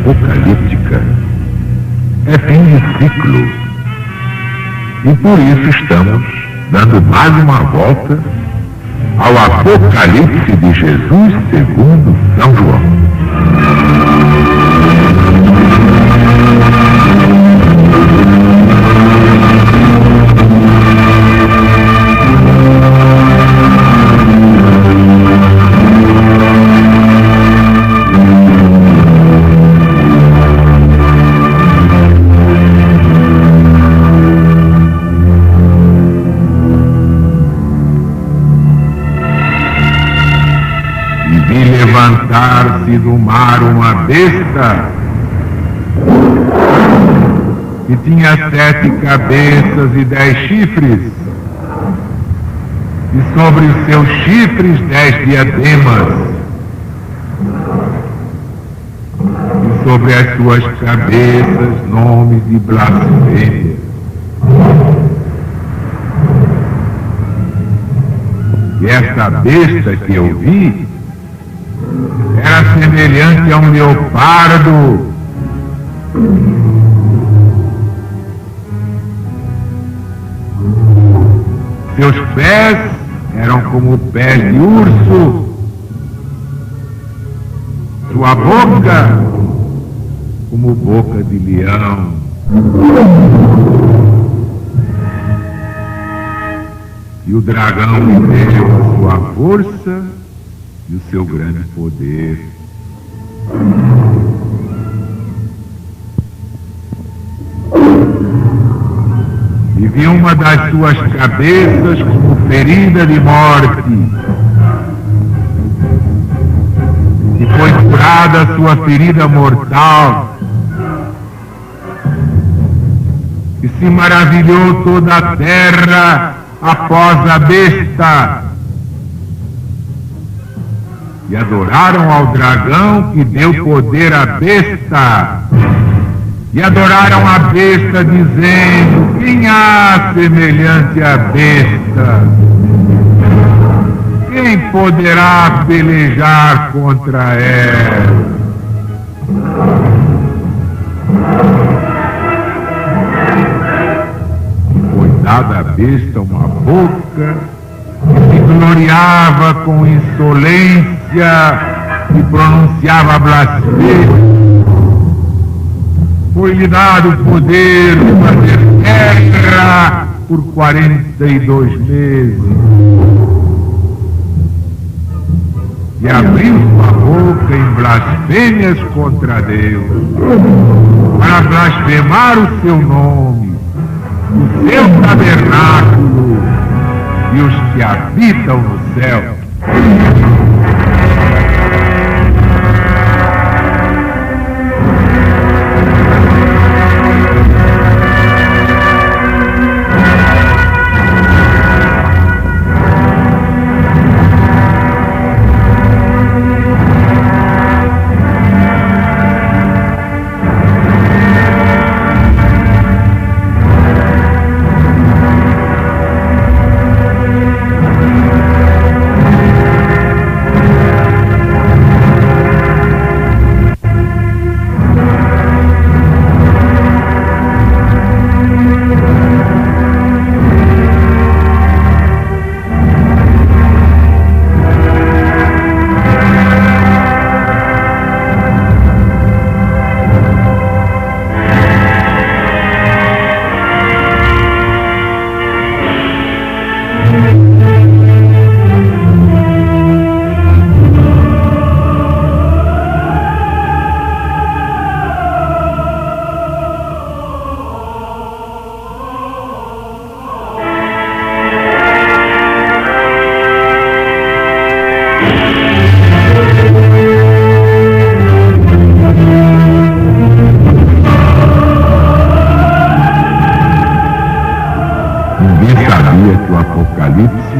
apocalíptica é fim de ciclo. E por isso estamos dando mais uma volta ao Apocalipse de Jesus segundo São João. Levantar-se do mar uma besta que tinha 7 cabeças e 10 chifres, e sobre os seus chifres 10 diademas, e sobre as suas cabeças nomes de blasfêmia. E essa besta que eu vi era semelhante a um leopardo, seus pés eram como pés de urso, sua boca como boca de leão. E o dragão lhe deu a sua força e o seu grande poder. E vi uma das suas cabeças como ferida de morte, e foi curada a sua ferida mortal, e se maravilhou toda a terra após a besta. E adoraram ao dragão que deu poder à besta. E adoraram a besta dizendo: quem há semelhante à besta? Quem poderá pelejar contra ela? E foi dada à besta uma boca que se gloriava com insolência e pronunciava blasfêmia. Foi-lhe dado o poder de fazer guerra por 42 meses. E abriu sua boca em blasfêmias contra Deus, para blasfemar o seu nome, o seu tabernáculo e os que habitam no céu. Que o Apocalipse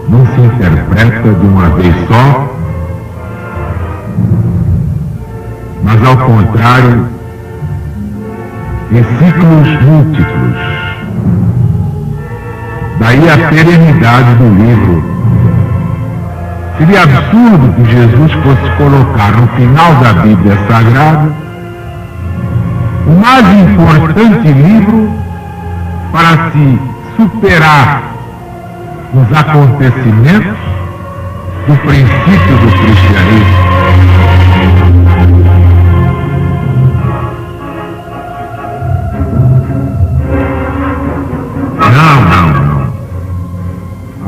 não se interpreta de uma vez só, mas ao contrário, em ciclos múltiplos. Daí a perenidade do livro. Seria absurdo que Jesus fosse colocar no final da Bíblia Sagrada o mais importante livro para se superar os acontecimentos do princípio do cristianismo. Não.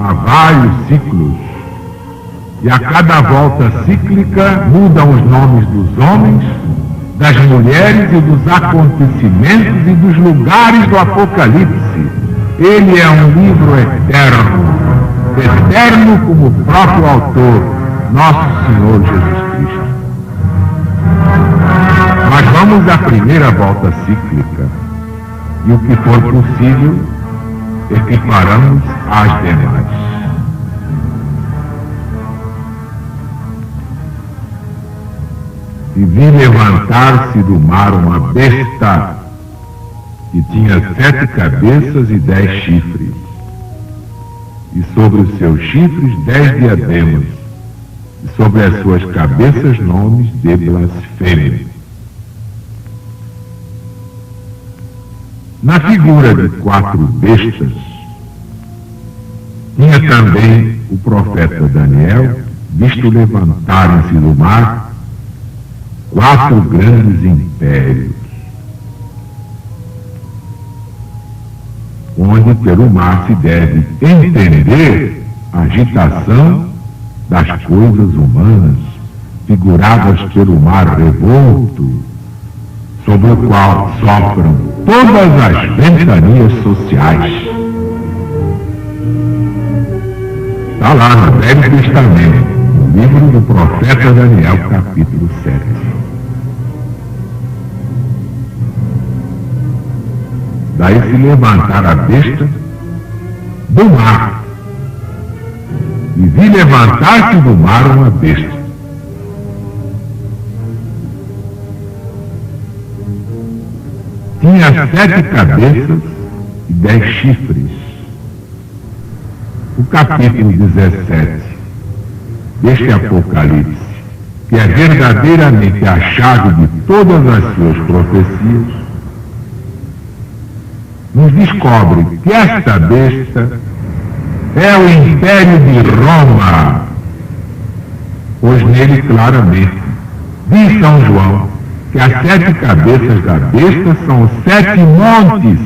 Há vários ciclos. E a cada volta cíclica mudam os nomes dos homens, das mulheres e dos acontecimentos e dos lugares do Apocalipse. Ele é um livro eterno como o próprio autor, nosso Senhor Jesus Cristo. Mas vamos à primeira volta cíclica, e o que for possível, equiparamos às demais. E vi levantar-se do mar uma besta que tinha 7 cabeças e 10 chifres, e sobre os seus chifres 10 diademas, e sobre as suas cabeças nomes de blasfêmia. Na figura de 4 bestas, tinha também o profeta Daniel visto levantarem-se do mar 4 grandes impérios, onde pelo mar se deve entender a agitação das coisas humanas, figuradas pelo mar revolto, sobre o qual sopram todas as ventanias sociais. Está lá no Velho Testamento, no livro do profeta Daniel, capítulo 7. Daí se levantar a besta do mar, e vi levantar-se do mar uma besta. Tinha 7 cabeças e 10 chifres. O capítulo 17 deste Apocalipse, que é verdadeiramente a chave de todas as suas profecias, nos descobre que esta besta é o Império de Roma, pois nele claramente diz São João que as 7 cabeças da besta são os 7 montes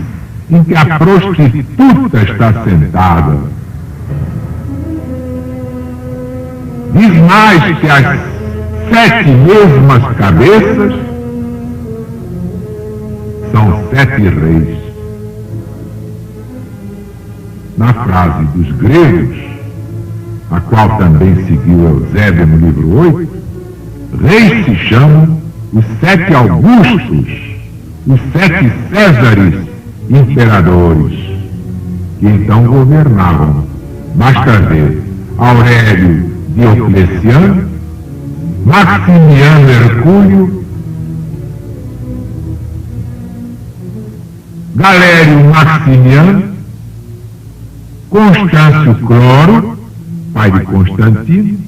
em que a prostituta está sentada. Diz mais que as 7 mesmas cabeças são 7 reis. Na frase dos gregos, a qual também seguiu Eusébio no livro 8, reis se chamam os 7 Augustos, os 7 Césares imperadores, que então governavam. Basta ver Aurélio Diocleciano, Maximiano Hercúleo, Galério Maximiano, Constâncio Cloro, pai de Constantino,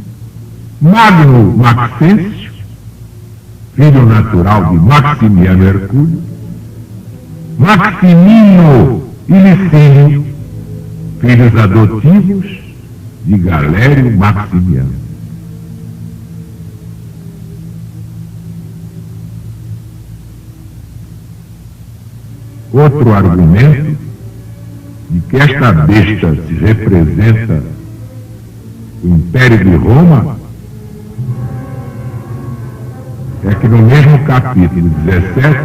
Magno Maxêncio, filho natural de Maximiano Hercúleo, Maximino e Licínio, filhos adotivos de Galério Maximiano. Outro argumento de que esta besta se representa o Império de Roma é que no mesmo capítulo 17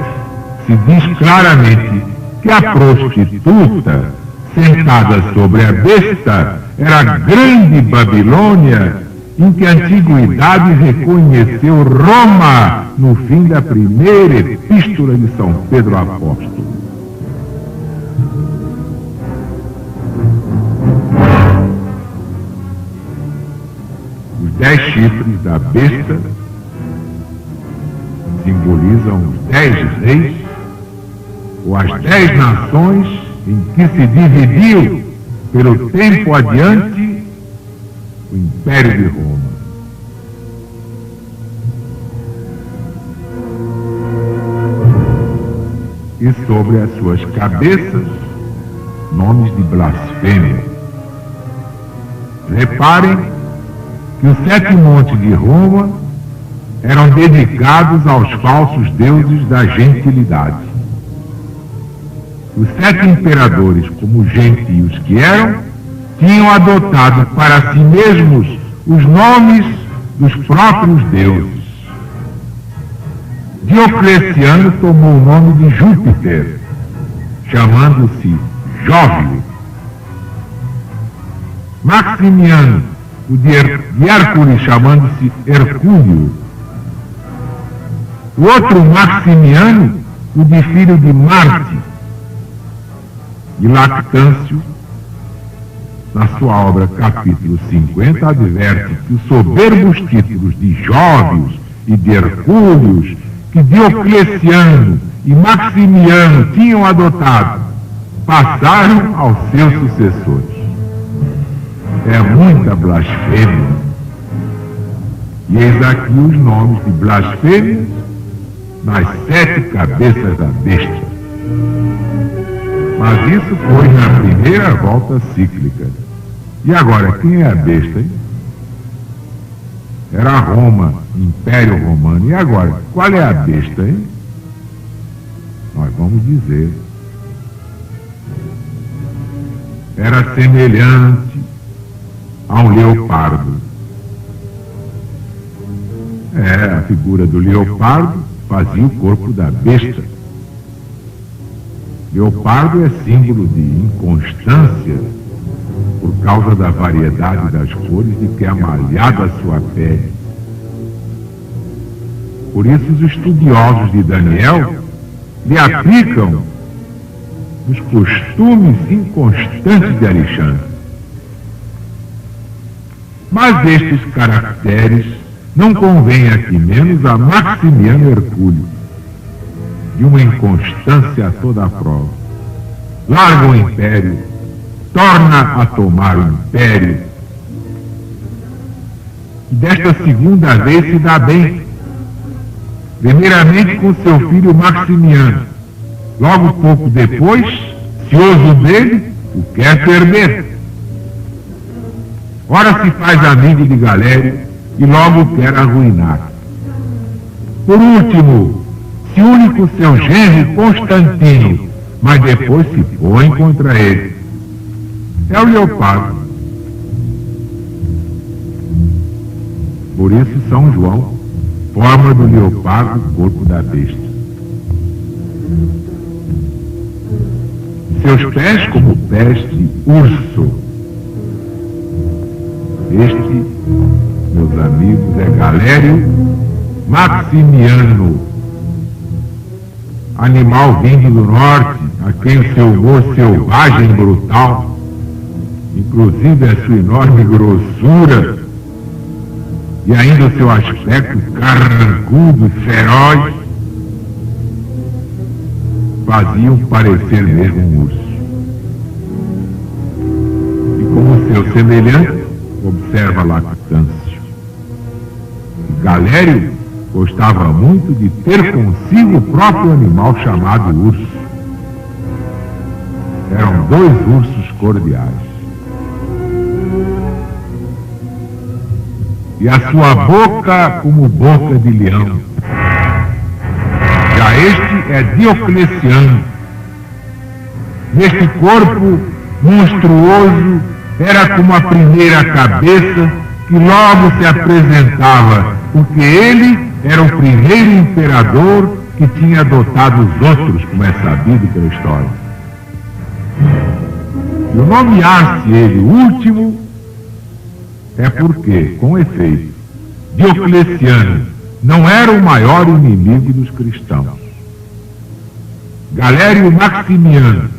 se diz claramente que a prostituta sentada sobre a besta era a grande Babilônia, em que a antiguidade reconheceu Roma no fim da primeira epístola de São Pedro Apóstolo. Os 10 chifres da besta simbolizam os 10 reis, ou as 10 nações em que se dividiu pelo tempo adiante o Império de Roma. e sobre as suas cabeças nomes de blasfêmia. Reparem que os 7 montes de Roma eram dedicados aos falsos deuses da gentilidade. Os 7 imperadores, como gentios que eram, tinham adotado para si mesmos os nomes dos próprios deuses. Diocleciano tomou o nome de Júpiter, chamando-se Jóvio. Maximiano, o de Hércules, chamando-se Hercúleo. O outro Maximiano, o de filho de Marte. E Lactâncio, na sua obra capítulo 50, adverte que os soberbos títulos de Jóvios e de Hercúleos que Diocleciano e Maximiano tinham adotado passaram aos seus sucessores. É muita blasfêmia. E eis aqui os nomes de blasfêmias nas 7 cabeças da besta. Mas isso foi na primeira volta cíclica. E agora, quem é a besta, hein? Era Roma, Império Romano. E agora, qual é a besta, hein? Nós vamos dizer. Era semelhante a um leopardo. A figura do leopardo fazia o corpo da besta. Leopardo é símbolo de inconstância por causa da variedade das cores de que é amalhada a sua pele. Por isso os estudiosos de Daniel lhe aplicam os costumes inconstantes de Alexandre. Mas estes caracteres não convêm aqui menos a Maximiano Hercúleo, de uma inconstância a toda a prova. Larga o império, torna a tomar o império, e desta segunda vez se dá bem, primeiramente com seu filho Maximiano, logo pouco depois, cioso dele, o quer perder. Ora se faz amigo de Galério e logo quer arruinar. Por último, se une com seu genro Constantino, mas depois se põe contra ele. É o leopardo. Por isso São João forma do leopardo o corpo da besta. Seus pés como pés de urso. Este, meus amigos, é Galério Maximiano, animal vindo do norte, a quem o seu humor selvagem e brutal, inclusive a sua enorme grossura e ainda o seu aspecto carrancudo e feroz, faziam parecer mesmo um urso. E como seu semelhante, observa Lactâncio. Galério gostava muito de ter consigo o próprio animal chamado urso. Eram 2 ursos cordiais. E a sua boca como boca de leão. Já este é Diocleciano. Neste corpo monstruoso, era como a primeira cabeça que logo se apresentava, porque ele era o primeiro imperador que tinha adotado os outros, como é sabido pela história. E o nomear-se ele o último é porque, com efeito, Diocleciano não era o maior inimigo dos cristãos. Galério Maximiano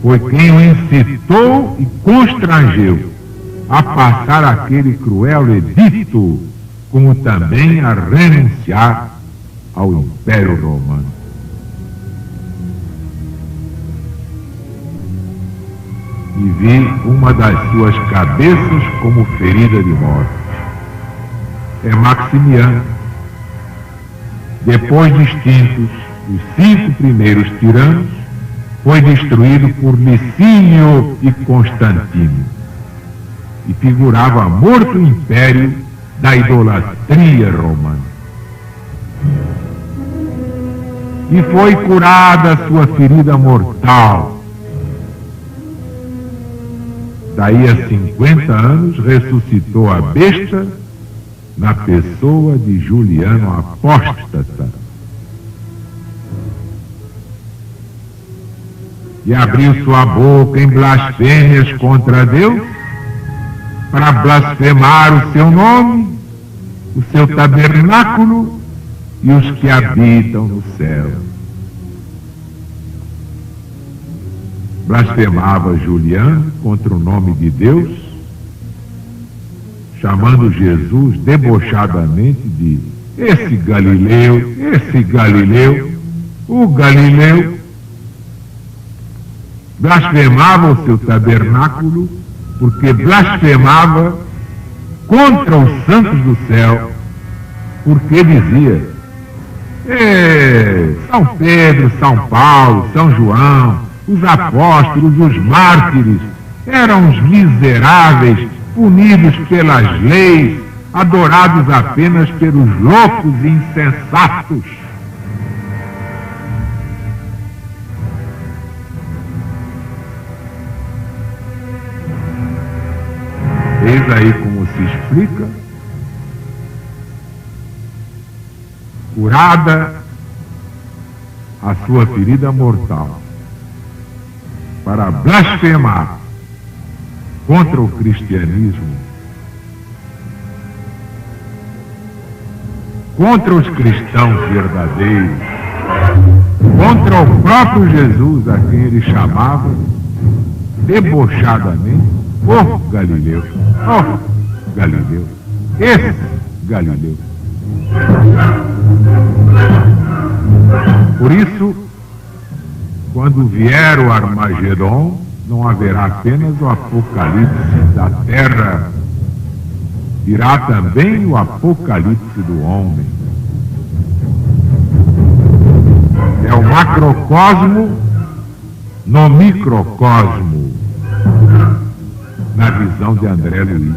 foi quem o incitou e constrangeu a passar aquele cruel edito, como também a renunciar ao Império Romano. E vi uma das suas cabeças como ferida de morte. É Maximiano. Depois distintos, os 5 primeiros tiranos, foi destruído por Licínio e Constantino e figurava morto o império da idolatria romana. E foi curada a sua ferida mortal. Daí a 50 anos ressuscitou a besta na pessoa de Juliano Apóstata. E abriu sua boca em blasfêmias contra Deus, para blasfemar o seu nome, o seu tabernáculo e os que habitam no céu. Blasfemava Juliano contra o nome de Deus, chamando Jesus debochadamente de esse Galileu, o Galileu. Blasfemava o seu tabernáculo, porque blasfemava contra os santos do céu, porque dizia: São Pedro, São Paulo, São João, os apóstolos, os mártires, eram os miseráveis, punidos pelas leis, adorados apenas pelos loucos e insensatos. Eis aí como se explica: curada a sua ferida mortal, para blasfemar contra o cristianismo, contra os cristãos verdadeiros, contra o próprio Jesus, a quem ele chamava debochadamente Galileu, Galileu, esse Galileu. Por isso, quando vier o Armagedon, não haverá apenas o apocalipse da terra, virá também o apocalipse do homem. É o macrocosmo no microcosmo, na visão de André Luiz.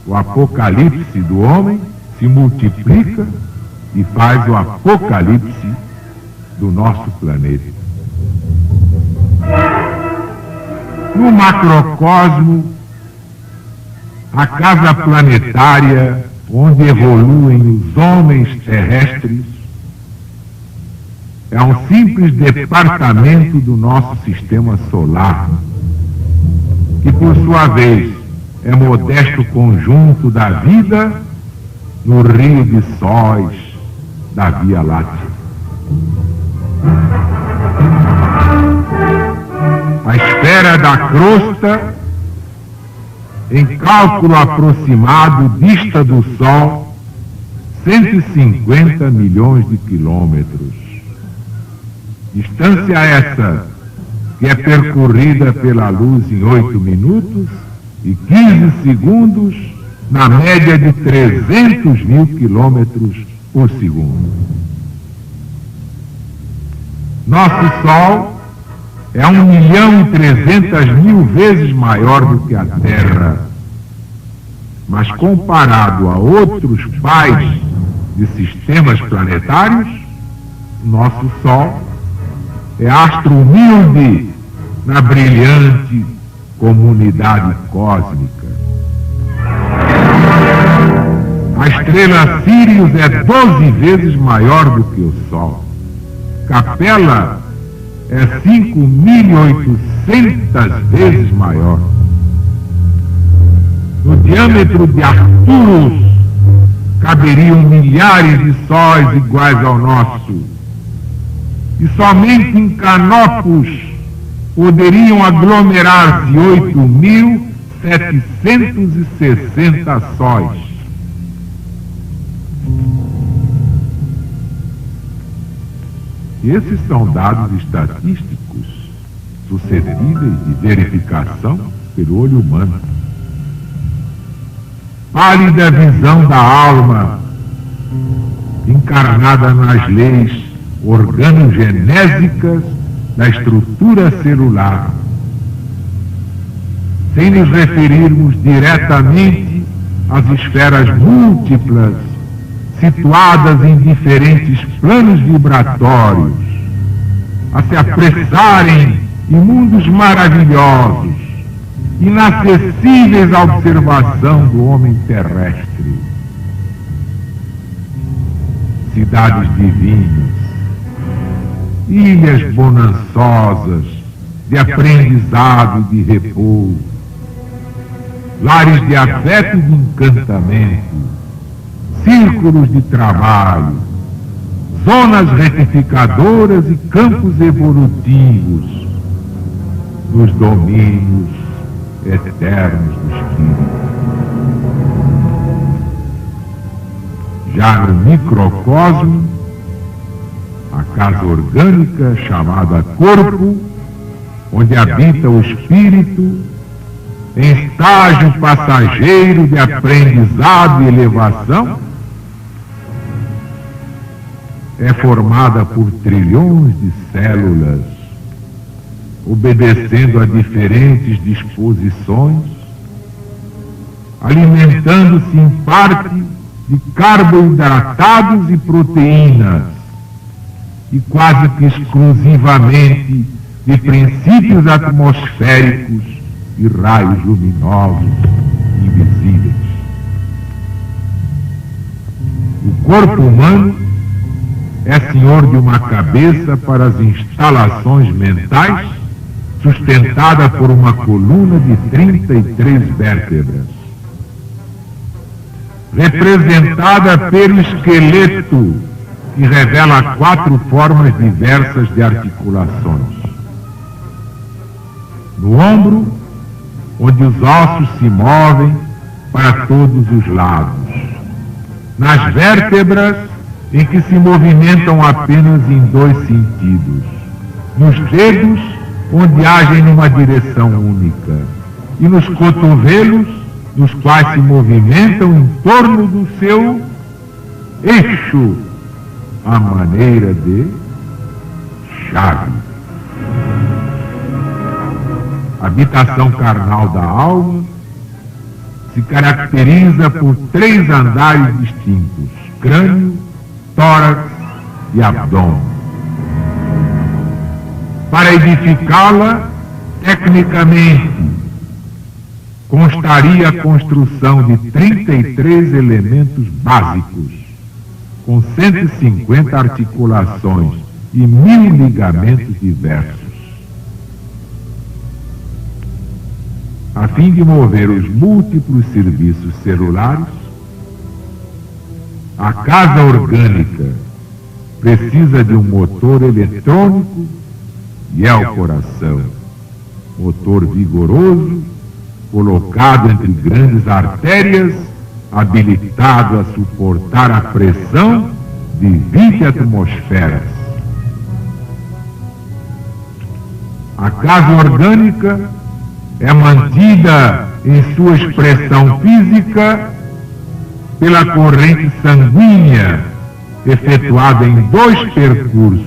O apocalipse do homem se multiplica e faz o apocalipse do nosso planeta. No macrocosmo, a casa planetária onde evoluem os homens terrestres é um simples departamento do nosso sistema solar, que por sua vez é modesto conjunto da vida no rio de sóis da Via Láctea. A esfera da crosta, em cálculo aproximado, dista do Sol 150 milhões de quilômetros. Distância essa que é percorrida pela luz em 8 minutos e 15 segundos, na média de 300 mil quilômetros por segundo. Nosso Sol é 1.300.000 vezes maior do que a Terra, mas comparado a outros pais de sistemas planetários, nosso Sol é astro humilde na brilhante comunidade cósmica. A estrela Sírius é 12 vezes maior do que o Sol. Capela é 5.800 vezes maior. No diâmetro de Arcturus caberiam milhares de sóis iguais ao nosso. E somente em Canopus poderiam aglomerar-se 8.760 sóis. Esses são dados estatísticos suscetíveis de verificação pelo olho humano. Pálida visão da alma, encarnada nas leis organogenésicas da estrutura celular, sem nos referirmos diretamente às esferas múltiplas, situadas em diferentes planos vibratórios, a se apressarem em mundos maravilhosos, inacessíveis à observação do homem terrestre. Cidades divinas, ilhas bonançosas de aprendizado e de repouso, lares de afeto e de encantamento, círculos de trabalho, zonas retificadoras e campos evolutivos nos domínios eternos do Espírito. Já no microcosmo, a casa orgânica chamada corpo, onde habita o Espírito, em estágio passageiro de aprendizado e elevação, é formada por trilhões de células, obedecendo a diferentes disposições, alimentando-se em parte de carboidratados e proteínas, e quase que exclusivamente de princípios atmosféricos e raios luminosos invisíveis. O corpo humano é senhor de uma cabeça para as instalações mentais, sustentada por uma coluna de 33 vértebras, representada pelo esqueleto, que revela 4 formas diversas de articulações. No ombro, onde os ossos se movem para todos os lados. Nas vértebras, em que se movimentam apenas em 2 sentidos. Nos dedos, onde agem numa direção única. E nos cotovelos, nos quais se movimentam em torno do seu eixo, à maneira de chave. A habitação carnal da alma se caracteriza por 3 andares distintos: crânio, tórax e abdômen. Para edificá-la, tecnicamente, constaria a construção de 33 elementos básicos, com 150 articulações e 1000 ligamentos diversos. A fim de mover os múltiplos serviços celulares, a casa orgânica precisa de um motor eletrônico e é o coração. Motor vigoroso, colocado entre grandes artérias, habilitado a suportar a pressão de 20 atmosferas. A casa orgânica é mantida em sua expressão física pela corrente sanguínea, efetuada em 2 percursos: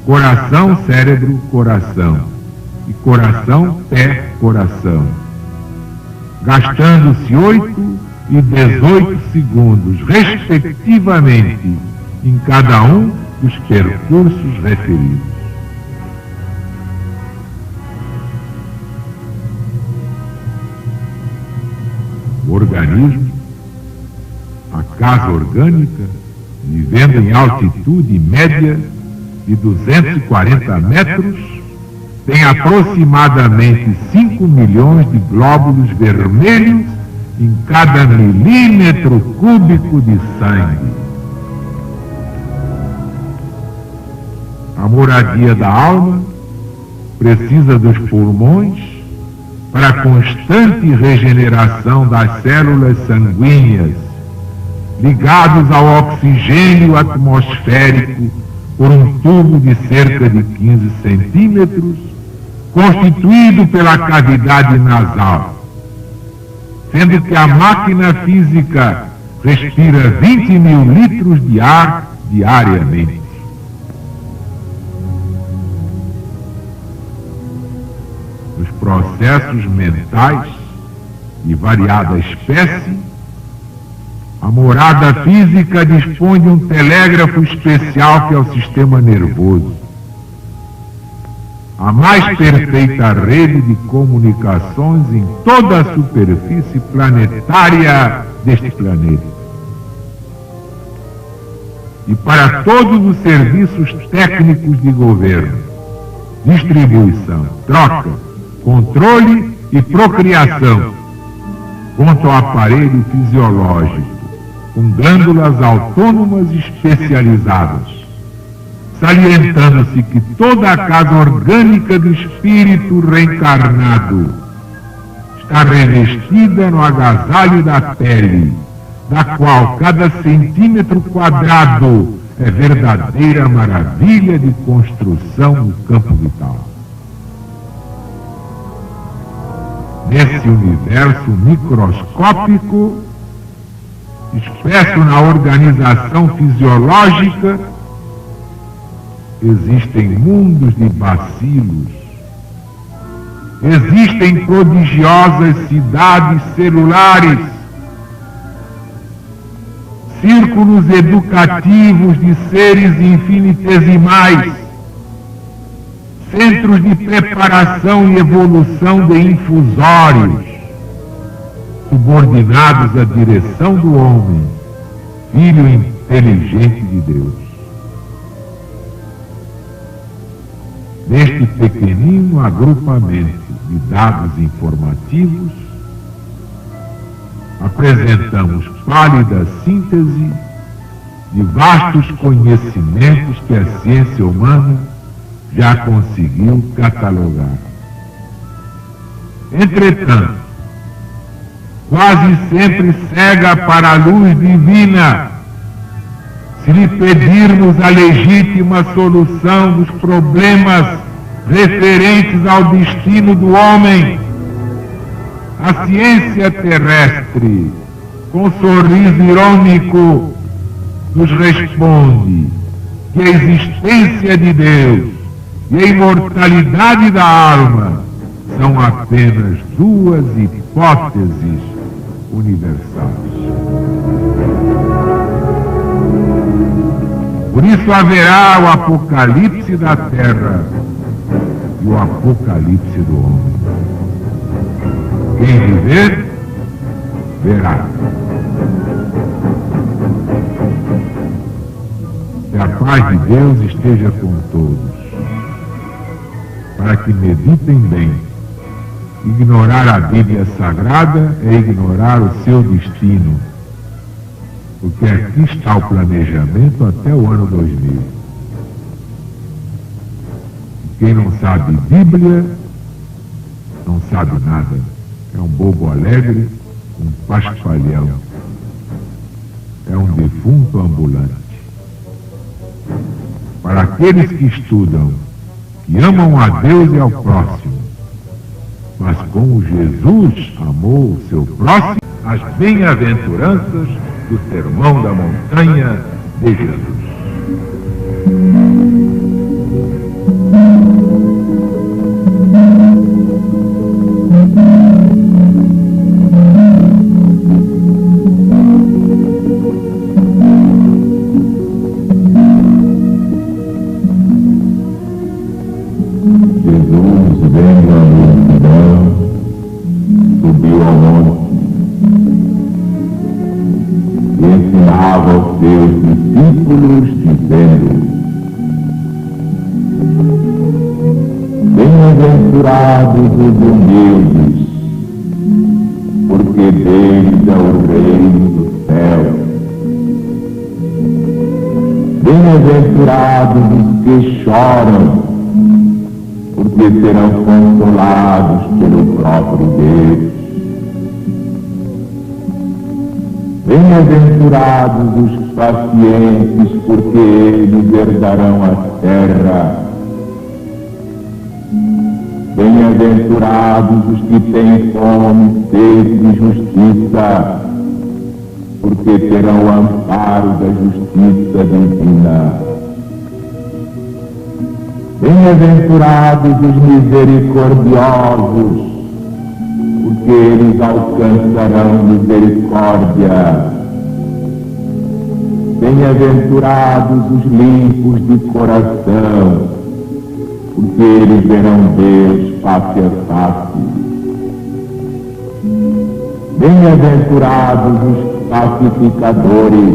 coração, cérebro, coração, e coração, pé, coração, gastando-se 8 e 18 segundos, respectivamente, em cada um dos percursos referidos. O organismo, a casa orgânica, vivendo em altitude média de 240 metros, tem aproximadamente 5 milhões de glóbulos vermelhos em cada milímetro cúbico de sangue. A moradia da alma precisa dos pulmões para a constante regeneração das células sanguíneas, ligados ao oxigênio atmosférico por um tubo de cerca de 15 centímetros, constituído pela cavidade nasal, sendo que a máquina física respira 20 mil litros de ar diariamente. Os processos mentais de variada espécie, a morada física dispõe de um telégrafo especial que é o sistema nervoso, a mais perfeita rede de comunicações em toda a superfície planetária deste planeta. E para todos os serviços técnicos de governo, distribuição, troca, controle e procriação, quanto ao aparelho fisiológico, com glândulas autônomas especializadas, salientando-se que toda a casa orgânica do espírito reencarnado está revestida no agasalho da pele, da qual cada centímetro quadrado é verdadeira maravilha de construção no campo vital. Nesse universo microscópico, expresso na organização fisiológica, existem mundos de bacilos, existem prodigiosas cidades celulares, círculos educativos de seres infinitesimais, centros de preparação e evolução de infusórios, subordinados à direção do homem, filho inteligente de Deus. Neste pequenino agrupamento de dados informativos, apresentamos pálida síntese de vastos conhecimentos que a ciência humana já conseguiu catalogar. Entretanto, quase sempre cega para a luz divina, se lhe pedirmos a legítima solução dos problemas referentes ao destino do homem, a ciência terrestre, com sorriso irônico, nos responde que a existência de Deus e a imortalidade da alma são apenas duas hipóteses universais. Por isso haverá o apocalipse da terra e o apocalipse do homem. Quem viver, verá. Que a paz de Deus esteja com todos, para que meditem bem. Ignorar a Bíblia Sagrada é ignorar o seu destino, porque aqui está o planejamento até o ano 2000. Quem não sabe Bíblia, não sabe nada. É um bobo alegre, um paspalhão. É um defunto ambulante. Para aqueles que estudam, que amam a Deus e ao próximo, mas como Jesus amou o seu próximo, as bem-aventuranças do Sermão da Montanha de Jesus. Jesus, vendo a multidão, subiu ao monte e ensinava aos seus discípulos, dizendo: Bem-aventurados os humildes, porque deles é o reino do céu. Bem-aventurados os que choram, porque serão consolados pelo próprio Deus. Bem-aventurados os pacientes, porque eles herdarão a terra. Bem-aventurados os que têm fome e sede de justiça, porque terão o amparo da justiça divina. Bem-aventurados os misericordiosos, porque eles alcançarão misericórdia. Bem-aventurados os limpos de coração, porque eles verão Deus face a face. Bem-aventurados os pacificadores,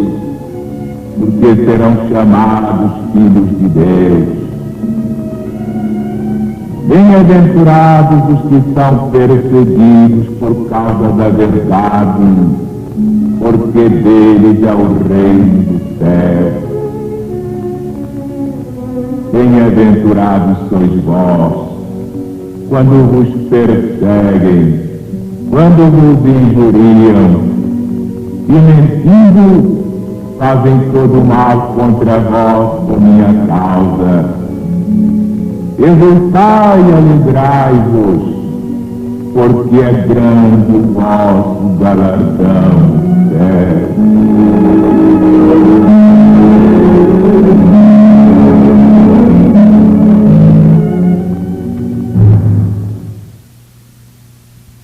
porque serão chamados filhos de Deus. Bem-aventurados os que são perseguidos por causa da verdade, porque deles é o reino do céu. Bem-aventurados sois vós, quando vos perseguem, quando vos injuriam, e mentindo fazem todo o mal contra vós por minha causa. Exultai e alegrai-vos, porque é grande o vosso galardão no céu.